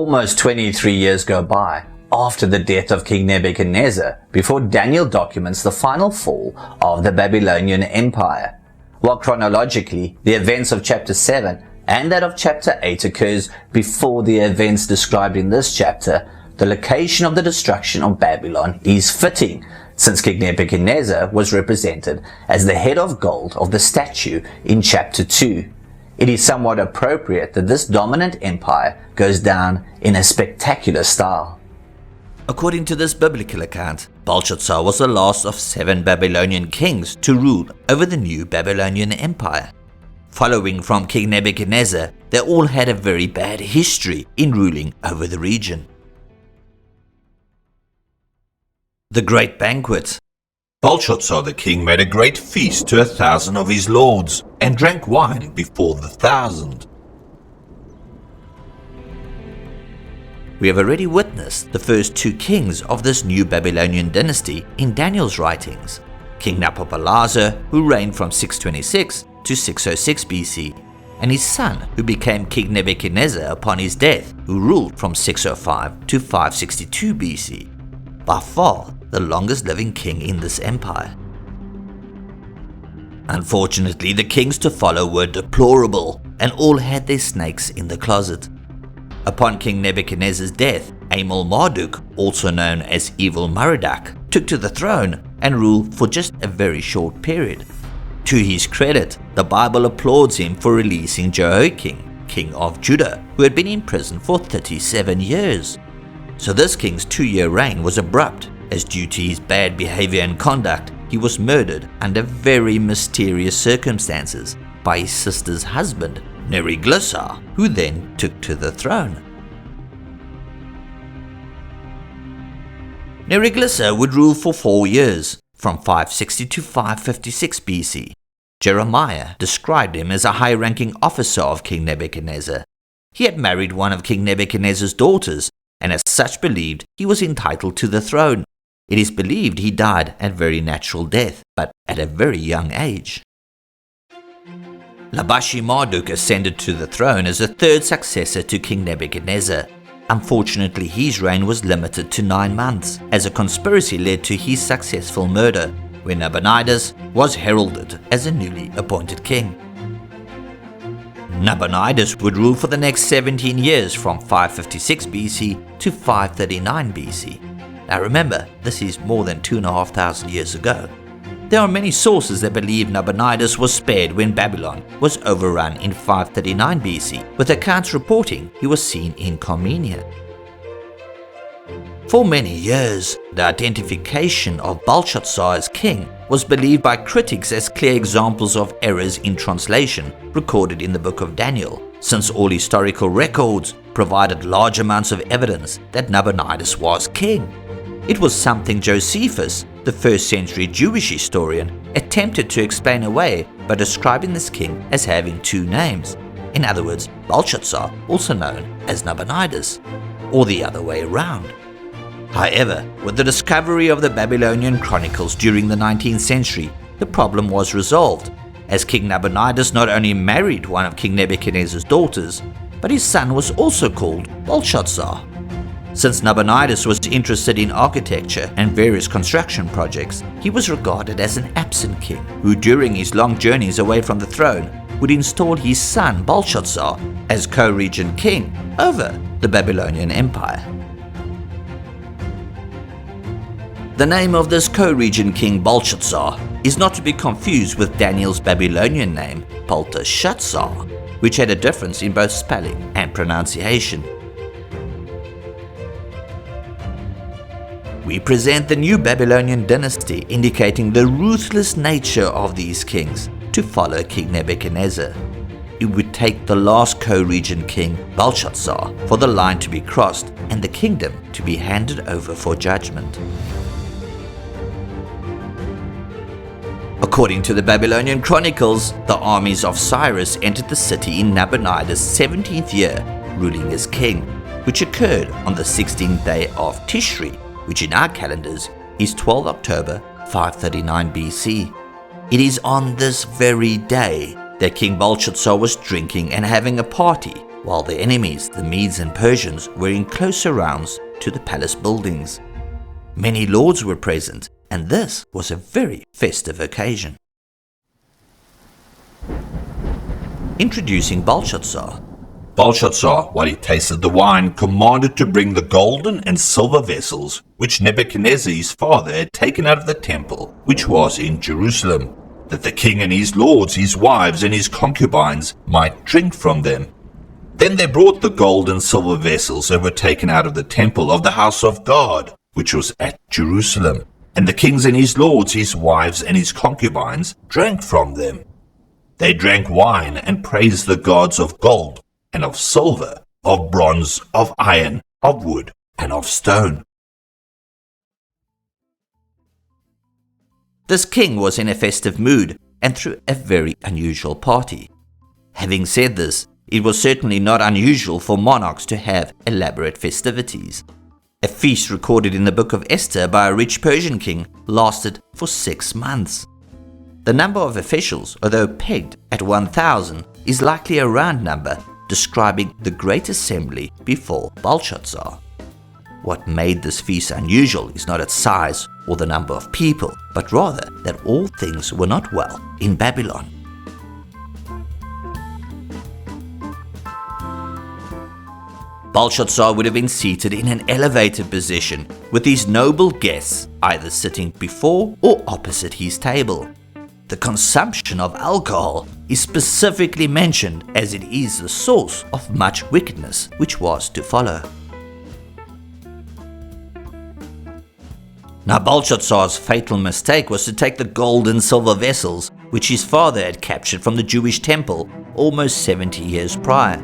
Almost 23 years go by after the death of King Nebuchadnezzar before Daniel documents the final fall of the Babylonian Empire. While chronologically, the events of chapter 7 and that of chapter 8 occurs before the events described in this chapter, the location of the destruction of Babylon is fitting, since King Nebuchadnezzar was represented as the head of gold of the statue in chapter 2. It is somewhat appropriate that this dominant empire goes down in a spectacular style. According to this biblical account, Belshazzar was the last of 7 Babylonian kings to rule over the new Babylonian Empire. Following from King Nebuchadnezzar, they all had a very bad history in ruling over the region. The Great Banquet. Belshazzar the king made a great feast to 1,000 of his lords, and drank wine before the 1,000. We have already witnessed the first 2 kings of this new Babylonian dynasty in Daniel's writings. King Nabopolassar, who reigned from 626 to 606 BC, and his son, who became King Nebuchadnezzar upon his death, who ruled from 605 to 562 BC. By far the longest living king in this empire. Unfortunately, the kings to follow were deplorable and all had their snakes in the closet. Upon King Nebuchadnezzar's death, Amel-Marduk, also known as Evil Merodach, took to the throne and ruled for just a very short period. To his credit, the Bible applauds him for releasing Jehoiakim, king of Judah, who had been in prison for 37 years. So this king's 2-year reign was abrupt, as due to his bad behavior and conduct, he was murdered under very mysterious circumstances by his sister's husband, Neriglissar, who then took to the throne. Neriglissar would rule for 4 years, from 560 to 556 BC. Jeremiah described him as a high-ranking officer of King Nebuchadnezzar. He had married one of King Nebuchadnezzar's daughters, and as such believed he was entitled to the throne. It is believed he died a very natural death, but at a very young age. Labashi-Marduk ascended to the throne as the 3rd successor to King Nebuchadnezzar. Unfortunately, his reign was limited to 9 months, as a conspiracy led to his successful murder, when Nabonidus was heralded as a newly appointed king. Nabonidus would rule for the next 17 years from 556 BC to 539 BC. Now remember, this is more than 2,500 years ago. There are many sources that believe Nabonidus was spared when Babylon was overrun in 539 BC, with accounts reporting he was seen in Carmenia. For many years, the identification of Belshazzar as king was believed by critics as clear examples of errors in translation recorded in the book of Daniel, since all historical records provided large amounts of evidence that Nabonidus was king. It was something Josephus, the 1st century Jewish historian, attempted to explain away by describing this king as having 2 names. In other words, Belshazzar, also known as Nabonidus, or the other way around. However, with the discovery of the Babylonian chronicles during the 19th century, the problem was resolved, as King Nabonidus not only married one of King Nebuchadnezzar's daughters, but his son was also called Belshazzar. Since Nabonidus was interested in architecture and various construction projects, he was regarded as an absent king, who during his long journeys away from the throne would install his son Belshazzar as co-regent king over the Babylonian Empire. The name of this co-regent king Belshazzar is not to be confused with Daniel's Babylonian name Belteshazzar, which had a difference in both spelling and pronunciation. We present the new Babylonian dynasty, indicating the ruthless nature of these kings to follow King Nebuchadnezzar. It would take the last co-regent king, Belshazzar, for the line to be crossed and the kingdom to be handed over for judgment. According to the Babylonian chronicles, the armies of Cyrus entered the city in Nabonidus' 17th year, ruling as king, which occurred on the 16th day of Tishri, which in our calendars is 12 October 539 BC. It is on this very day that King Belshazzar was drinking and having a party while the enemies, the Medes and Persians, were in close surrounds to the palace buildings. Many lords were present, and this was a very festive occasion. Introducing Belshazzar. Belshazzar, while he tasted the wine, commanded to bring the golden and silver vessels which Nebuchadnezzar his father had taken out of the temple which was in Jerusalem, that the king and his lords, his wives, and his concubines might drink from them. Then they brought the gold and silver vessels that were taken out of the temple of the house of God, which was at Jerusalem, and the kings and his lords, his wives, and his concubines drank from them. They drank wine and praised the gods of gold, and of silver, of bronze, of iron, of wood, and of stone. This king was in a festive mood and threw a very unusual party. Having said this, it was certainly not unusual for monarchs to have elaborate festivities. A feast recorded in the book of Esther by a rich Persian king lasted for 6 months. The number of officials, although pegged at 1,000, is likely a round number describing the great assembly before Belshazzar. What made this feast unusual is not its size or the number of people, but rather that all things were not well in Babylon. Belshazzar would have been seated in an elevated position with his noble guests either sitting before or opposite his table. The consumption of alcohol is specifically mentioned as it is the source of much wickedness which was to follow. Now Belshazzar's fatal mistake was to take the gold and silver vessels which his father had captured from the Jewish temple almost 70 years prior.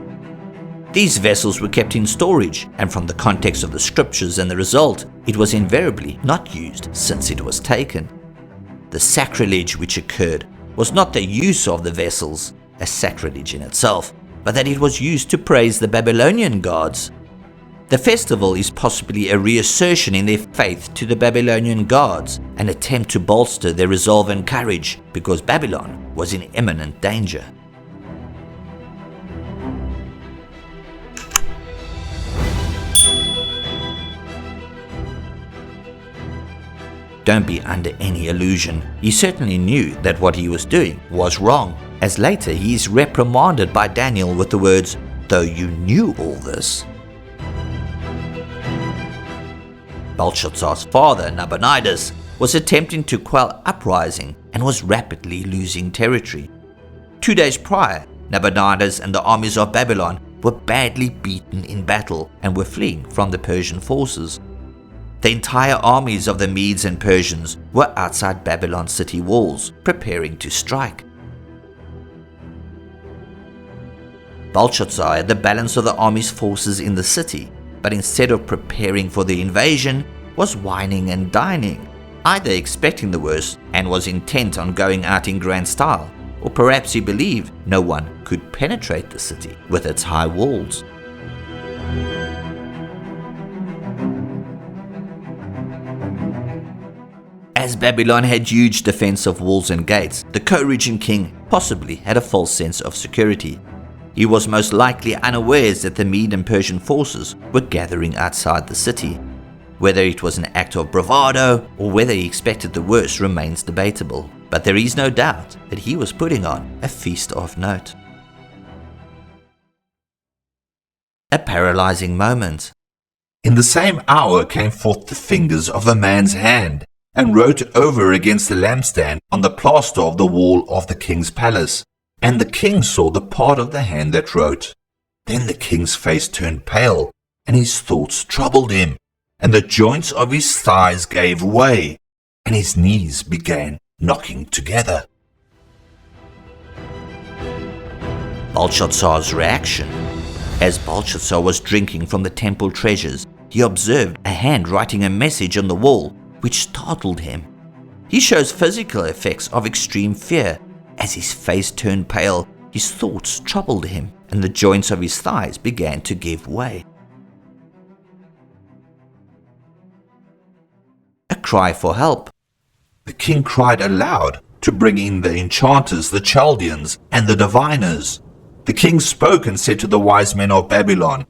These vessels were kept in storage, and from the context of the scriptures and the result, it was invariably not used since it was taken. The sacrilege which occurred was not the use of the vessels, a sacrilege in itself, but that it was used to praise the Babylonian gods. The festival is possibly a reassertion in their faith to the Babylonian gods, an attempt to bolster their resolve and courage because Babylon was in imminent danger. Don't be under any illusion. He certainly knew that what he was doing was wrong, as later he is reprimanded by Daniel with the words, "Though you knew all this." Belshazzar's father, Nabonidus, was attempting to quell uprising and was rapidly losing territory. 2 days prior, Nabonidus and the armies of Babylon were badly beaten in battle and were fleeing from the Persian forces. The entire armies of the Medes and Persians were outside Babylon's city walls, preparing to strike. Belshazzar had the balance of the army's forces in the city, but instead of preparing for the invasion, was whining and dining, either expecting the worst and was intent on going out in grand style, or perhaps he believed no one could penetrate the city with its high walls. As Babylon had huge defensive walls and gates, the co-regent king possibly had a false sense of security. He was most likely unawares that the Mede and Persian forces were gathering outside the city. Whether it was an act of bravado or whether he expected the worst remains debatable, but there is no doubt that he was putting on a feast of note. A paralyzing moment. In the same hour came forth the fingers of a man's hand, and wrote over against the lampstand on the plaster of the wall of the king's palace. And the king saw the part of the hand that wrote. Then the king's face turned pale, and his thoughts troubled him, and the joints of his thighs gave way, and his knees began knocking together. Belshazzar's reaction. As Belshazzar was drinking from the temple treasures, he observed a hand writing a message on the wall, which startled him. He shows physical effects of extreme fear. As his face turned pale, his thoughts troubled him, and the joints of his thighs began to give way. A cry for help. The king cried aloud to bring in the enchanters, the Chaldeans, and the diviners. The king spoke and said to the wise men of Babylon,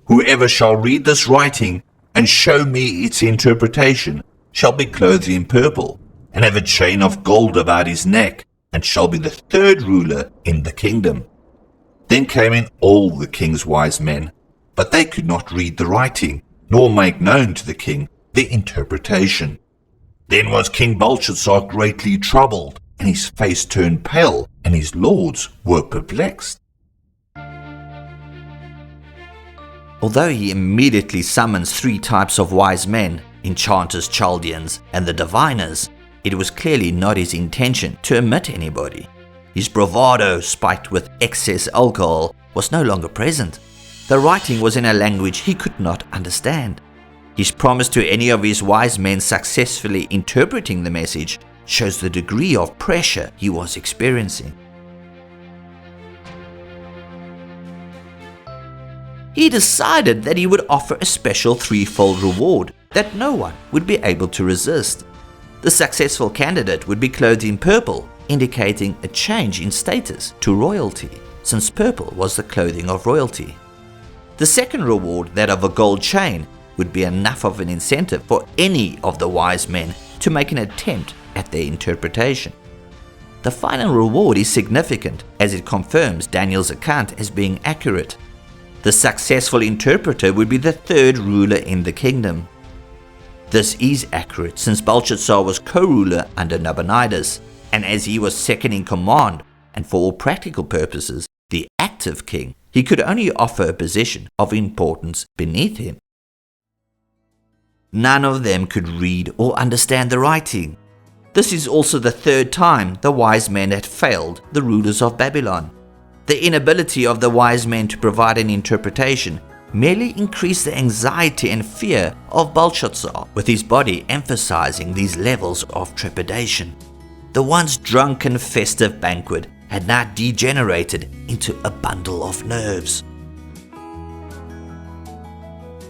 Whoever shall read this writing and show me its interpretation shall be clothed in purple, and have a chain of gold about his neck, and shall be the third ruler in the kingdom. Then came in all the king's wise men, but they could not read the writing, nor make known to the king the interpretation. Then was King Belshazzar greatly troubled, and his face turned pale, and his lords were perplexed. Although he immediately summons three types of wise men, enchanters, Chaldeans, and the diviners, it was clearly not his intention to omit anybody. His bravado, spiked with excess alcohol, was no longer present. The writing was in a language he could not understand. His promise to any of his wise men successfully interpreting the message shows the degree of pressure he was experiencing. He decided that he would offer a special threefold reward that no one would be able to resist. The successful candidate would be clothed in purple, indicating a change in status to royalty, since purple was the clothing of royalty. The second reward, that of a gold chain, would be enough of an incentive for any of the wise men to make an attempt at their interpretation. The final reward is significant as it confirms Daniel's account as being accurate. The successful interpreter would be the third ruler in the kingdom. This is accurate since Belshazzar was co-ruler under Nabonidus, and as he was second in command and for all practical purposes the active king, he could only offer a position of importance beneath him. None of them could read or understand the writing. This is also the third time the wise men had failed the rulers of Babylon. The inability of the wise men to provide an interpretation merely increased the anxiety and fear of Belshazzar, with his body emphasizing these levels of trepidation. The once drunken festive banquet had now degenerated into a bundle of nerves.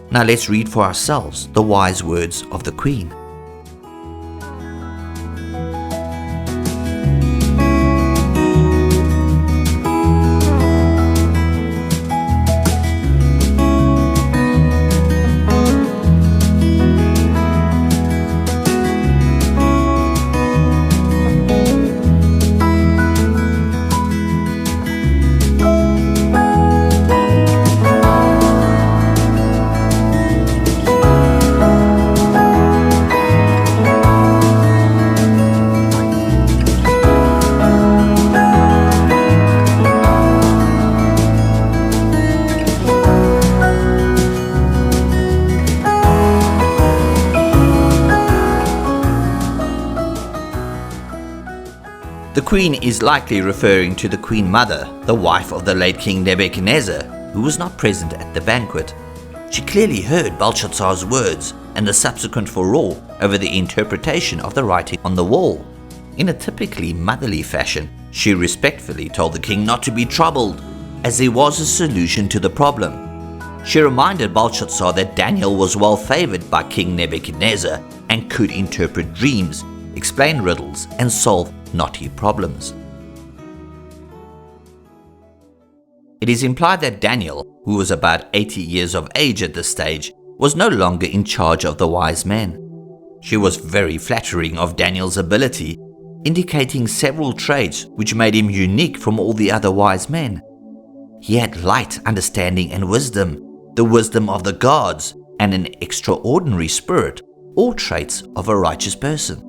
Now let's read for ourselves the wise words of the Queen. The Queen is likely referring to the Queen Mother, the wife of the late King Nebuchadnezzar, who was not present at the banquet. She clearly heard Belshazzar's words and the subsequent furore over the interpretation of the writing on the wall. In a typically motherly fashion, she respectfully told the king not to be troubled, as there was a solution to the problem. She reminded Belshazzar that Daniel was well favored by King Nebuchadnezzar and could interpret dreams, explain riddles, and solve knotty problems. It is implied that Daniel, who was about 80 years of age at this stage, was no longer in charge of the wise men. She was very flattering of Daniel's ability, indicating several traits which made him unique from all the other wise men. He had light understanding and wisdom, the wisdom of the gods, and an extraordinary spirit, all traits of a righteous person.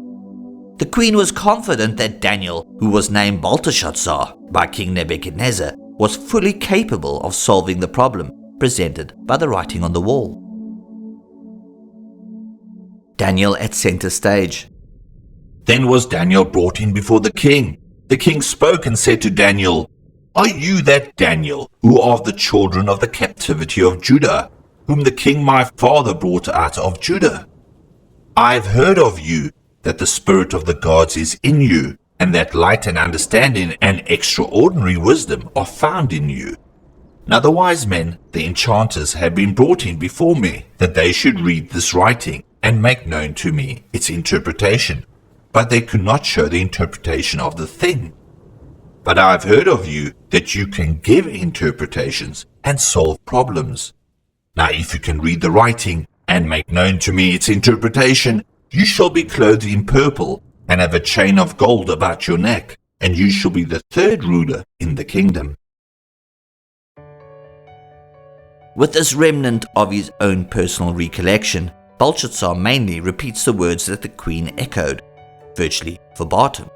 The queen was confident that Daniel, who was named Belteshazzar by King Nebuchadnezzar, was fully capable of solving the problem presented by the writing on the wall. Daniel at center stage. Then was Daniel brought in before the king. The king spoke and said to Daniel, "Are you that Daniel, who are of the children of the captivity of Judah, whom the king my father brought out of Judah? I have heard of you, that the spirit of the gods is in you, and that light and understanding and extraordinary wisdom are found in you. Now the wise men, the enchanters, have been brought in before me, that they should read this writing, and make known to me its interpretation. But they could not show the interpretation of the thing. but I've heard of you that you can give interpretations and solve problems. Now if you can read the writing and make known to me its interpretation, you shall be clothed in purple and have a chain of gold about your neck, and you shall be the third ruler in the kingdom. With this remnant of his own personal recollection, Belshazzar mainly repeats the words that the queen echoed, virtually verbatim.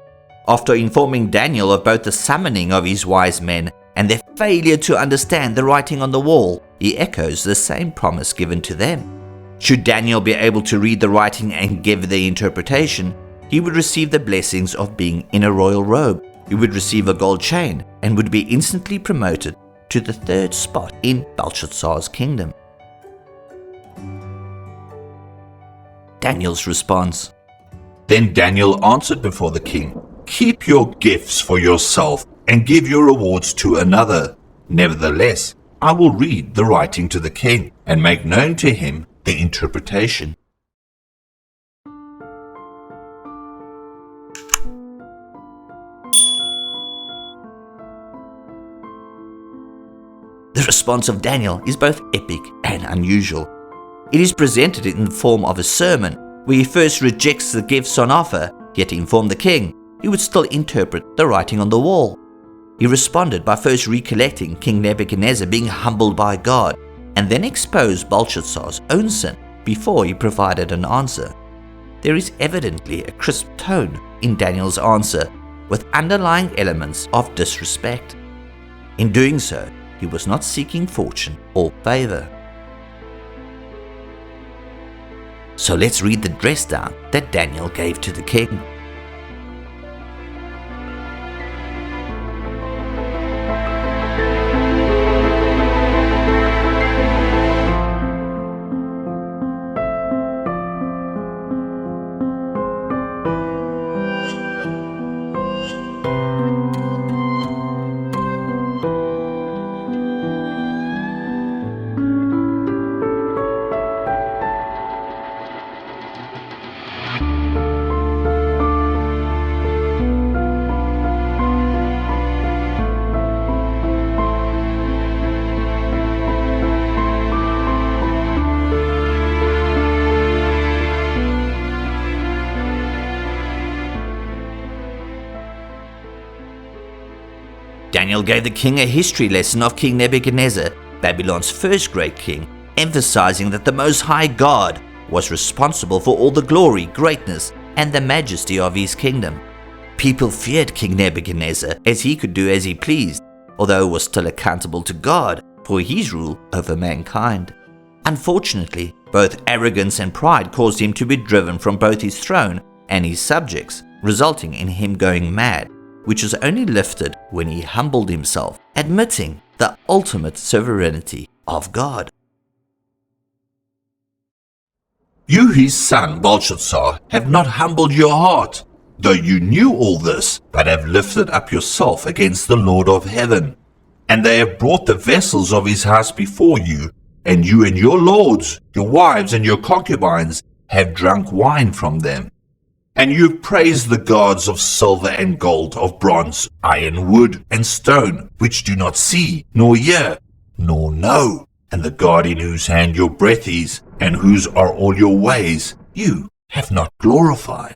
After informing Daniel of both the summoning of his wise men and their failure to understand the writing on the wall, he echoes the same promise given to them. Should Daniel be able to read the writing and give the interpretation, he would receive the blessings of being in a royal robe, he would receive a gold chain, and would be instantly promoted to the third spot in Belshazzar's kingdom. Daniel's response. Then Daniel answered before the king, "Keep your gifts for yourself and give your rewards to another. Nevertheless, I will read the writing to the king and make known to him the interpretation." The response of Daniel is both epic and unusual. It is presented in the form of a sermon, where he first rejects the gifts on offer, yet he informed the king he would still interpret the writing on the wall. He responded by first recollecting King Nebuchadnezzar being humbled by God, and then exposed Belshazzar's own sin before he provided an answer. There is evidently a crisp tone in Daniel's answer, with underlying elements of disrespect. In doing so, he was not seeking fortune or favor. So let's read the dress down that Daniel gave to the king. Daniel gave the king a history lesson of King Nebuchadnezzar, Babylon's first great king, emphasizing that the Most High God was responsible for all the glory, greatness, and the majesty of his kingdom. People feared King Nebuchadnezzar, as he could do as he pleased, although he was still accountable to God for his rule over mankind. Unfortunately, both arrogance and pride caused him to be driven from both his throne and his subjects, resulting in him going mad, which was only lifted when he humbled himself, admitting the ultimate sovereignty of God. You, his son Belshazzar, have not humbled your heart, though you knew all this, but have lifted up yourself against the Lord of heaven. And they have brought the vessels of his house before you, and you and your lords, your wives and your concubines, have drunk wine from them. And you have praised the gods of silver and gold, of bronze, iron, wood, and stone, which do not see, nor hear, nor know, and the God in whose hand your breath is, and whose are all your ways, you have not glorified.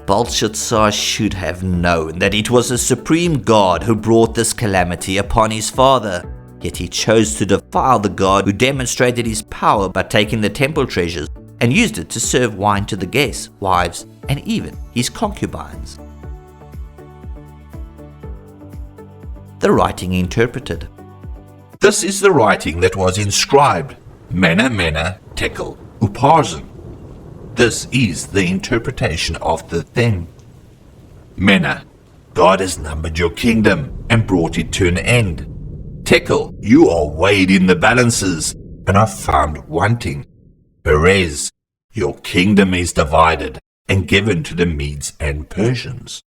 Belshazzar should have known that it was the supreme God who brought this calamity upon his father, yet he chose to defile the God who demonstrated his power by taking the temple treasures and used it to serve wine to the guests, wives, and even his concubines. The writing interpreted. This is the writing that was inscribed, Mene, Mene, Tekel, Upharsin. This is the interpretation of the thing. Mene, God has numbered your kingdom and brought it to an end. Tekel, you are weighed in the balances and are found wanting. Perez, your kingdom is divided and given to the Medes and Persians.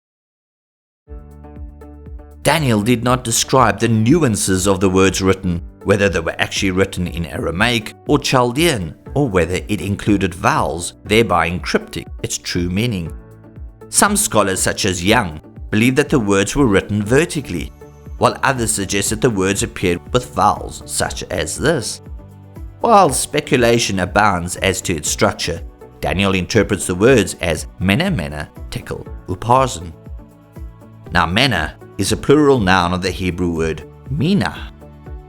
Daniel did not describe the nuances of the words written, whether they were actually written in Aramaic or Chaldean, or whether it included vowels, thereby encrypting its true meaning. Some scholars, such as Young, believed that the words were written vertically, while others suggested the words appeared with vowels such as this. While speculation abounds as to its structure, Daniel interprets the words as mena mena tekel uparsin. Now mena is a plural noun of the Hebrew word mina,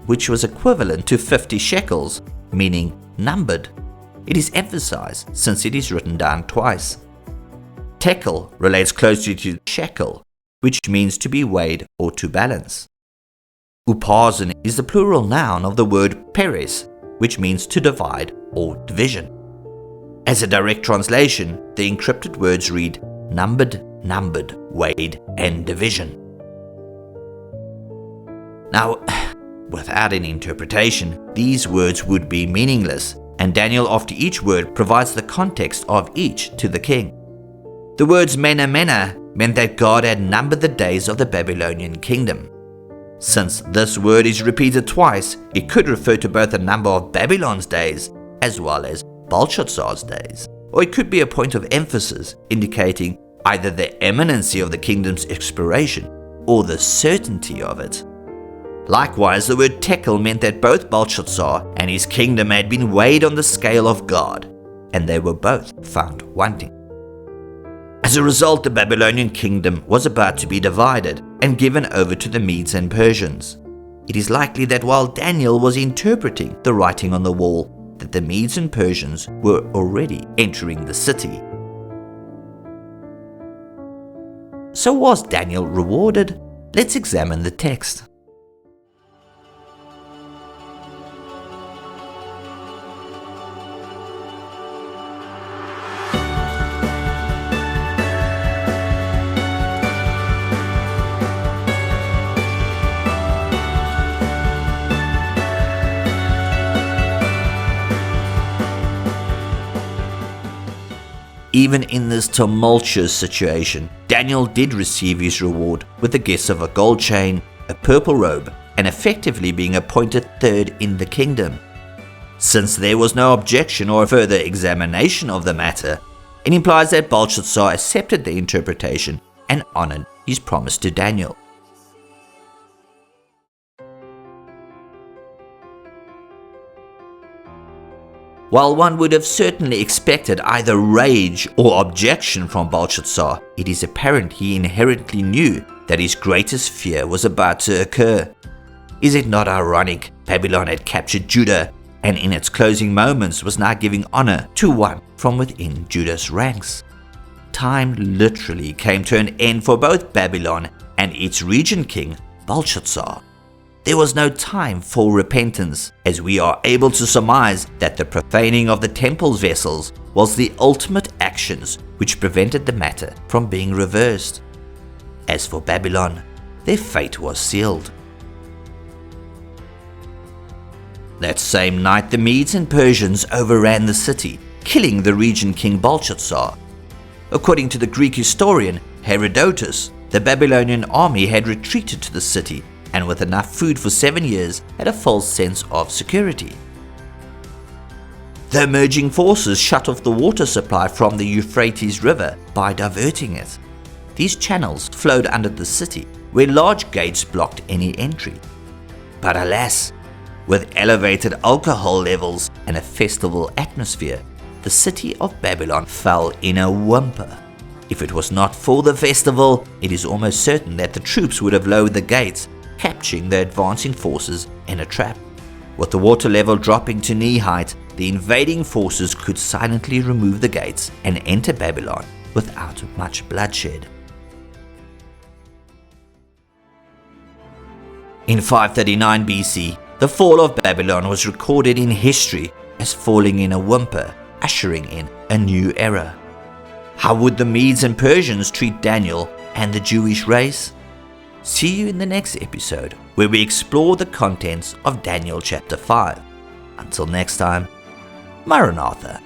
which was equivalent to 50 shekels, meaning numbered. It is emphasized since it is written down twice. Tekel relates closely to shekel, which means to be weighed or to balance. Uparsin is the plural noun of the word peres, which means to divide or division. As a direct translation, the encrypted words read numbered, numbered, weighed, and division. Now, without an interpretation, these words would be meaningless, and Daniel after each word provides the context of each to the king. The words mena mena meant that God had numbered the days of the Babylonian kingdom. Since this word is repeated twice, it could refer to both the number of Babylon's days as well as Belshazzar's days, or it could be a point of emphasis indicating either the imminency of the kingdom's expiration or the certainty of it. Likewise, the word tekel meant that both Belshazzar and his kingdom had been weighed on the scale of God, and they were both found wanting. As a result, the Babylonian kingdom was about to be divided and given over to the Medes and Persians. It is likely that while Daniel was interpreting the writing on the wall, that the Medes and Persians were already entering the city. So was Daniel rewarded? Let's examine the text. Even in this tumultuous situation, Daniel did receive his reward with the gifts of a gold chain, a purple robe, and effectively being appointed third in the kingdom. Since there was no objection or further examination of the matter, it implies that Belshazzar accepted the interpretation and honored his promise to Daniel. While one would have certainly expected either rage or objection from Belshazzar, it is apparent he inherently knew that his greatest fear was about to occur. Is it not ironic Babylon had captured Judah and in its closing moments was now giving honor to one from within Judah's ranks? Time literally came to an end for both Babylon and its regent king, Belshazzar. There was no time for repentance, as we are able to surmise that the profaning of the temple's vessels was the ultimate actions which prevented the matter from being reversed. As for Babylon, their fate was sealed. That same night, the Medes and Persians overran the city, killing the regent king Belshazzar. According to the Greek historian Herodotus, the Babylonian army had retreated to the city and with enough food for 7 years had a false sense of security. The emerging forces shut off the water supply from the Euphrates River by diverting it. These channels flowed under the city, where large gates blocked any entry. But alas, with elevated alcohol levels and a festival atmosphere, the city of Babylon fell in a whimper. If it was not for the festival, it is almost certain that the troops would have lowered the gates, capturing the advancing forces in a trap. With the water level dropping to knee height, the invading forces could silently remove the gates and enter Babylon without much bloodshed. In 539 BC, the fall of Babylon was recorded in history as falling in a whimper, ushering in a new era. How would the Medes and Persians treat Daniel and the Jewish race? See you in the next episode, where we explore the contents of Daniel chapter 5. Until next time, Maranatha.